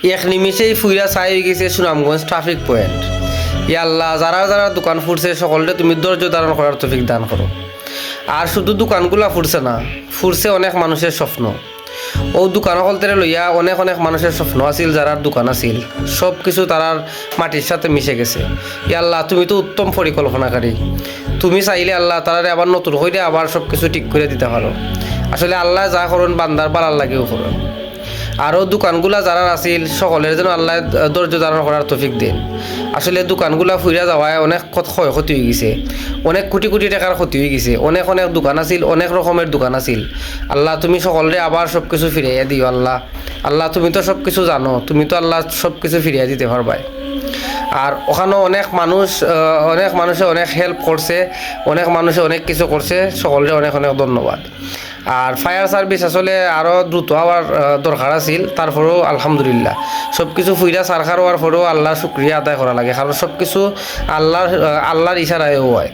এক নিমিষেই ফুইরা চাই হয়ে গেছে সুনামগঞ্জ ট্রাফিক পয়েন্ট। ইয়া আল্লাহ, যারা যারা দোকান ফুটছে সকলকে তুমি ধৈর্য ধারণ করার তৌফিক দান করো। আর শুধু দোকানগুলা ফুটছে না, ফুটছে অনেক মানুষের স্বপ্ন। ও দোকান হলতে লইয়া অনেক অনেক মানুষের স্বপ্ন আছিল, যারার দোকান আছিল সব কিছু তারার মাটির সাথে মিশে গেছে। ইয়া আল্লাহ, তুমি তো উত্তম পরিকল্পনাকারী। তুমি চাইলে আল্লাহ তারারে আবার নতুন হইলে আবার সব কিছু ঠিক করে দিতে পারো। আসলে আল্লাহ যা করুন বান্দার পালার লাগেও করুন। আরও দোকানগুলা যারা আছিল সকলের যেন আল্লাহ ধৈর্য ধারণ করার তৌফিক দেন। আসলে দোকানগুলা ফুইরা যাওয়ায় অনেক ক্ষয়ক্ষতি হয়ে গেছে, অনেক কোটি কোটি টাকার ক্ষতি হয়ে গেছে। অনেক অনেক দোকান আছিল, অনেক রকমের দোকান আছিল। আল্লাহ তুমি সকলরে আবার সব কিছু ফিরিয়ে দিও। আল্লাহ আল্লাহ তুমি তো সব কিছু জানো, তুমি তো আল্লাহ সব কিছু ফিরিয়ে দিতে পারবাই। আর ওখানেও অনেক মানুষে অনেক হেল্প করছে, অনেক মানুষে অনেক কিছু করছে। সকলরে অনেক অনেক ধন্যবাদ। আর ফায়ার সার্ভিস আসলে আরও দ্রুত হওয়ার দরকার আছিল, তারপরেও আলহামদুলিল্লাহ সব কিছু ফুইরা সারখার হওয়ার পরেও আল্লাহর শুক্রিয়া আদায় করা লাগে, কারণ সব কিছু আল্লাহর ইশারায়ও হয়।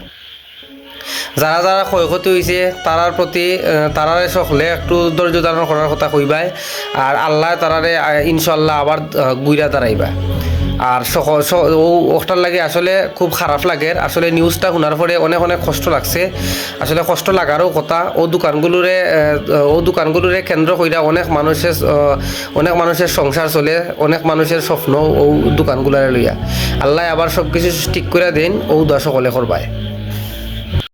যারা যারা ক্ষয়ক্ষতি হয়েছে তারার প্রতি তারারে সকলে একটু ধৈর্য ধারণ করার কথা কইবাই। আর আল্লাহ তারারে ইনশাল্লাহ আবার গুইরা দাঁড়াইবা। আর ওটার লাগে আসলে খুব খারাপ লাগে। আসলে নিউজটা শোনার পরে অনেক অনেক কষ্ট লাগছে। আসলে কষ্ট লাগারও কথা। ও দোকানগুলোরে কেন্দ্র কইরা অনেক মানুষের সংসার চলে, অনেক মানুষের স্বপ্ন ও দোকানগুলারে লইয়া। আল্লাহ আবার সব কিছু ঠিক করে দেন, ও দোয়া সকলে করবায়।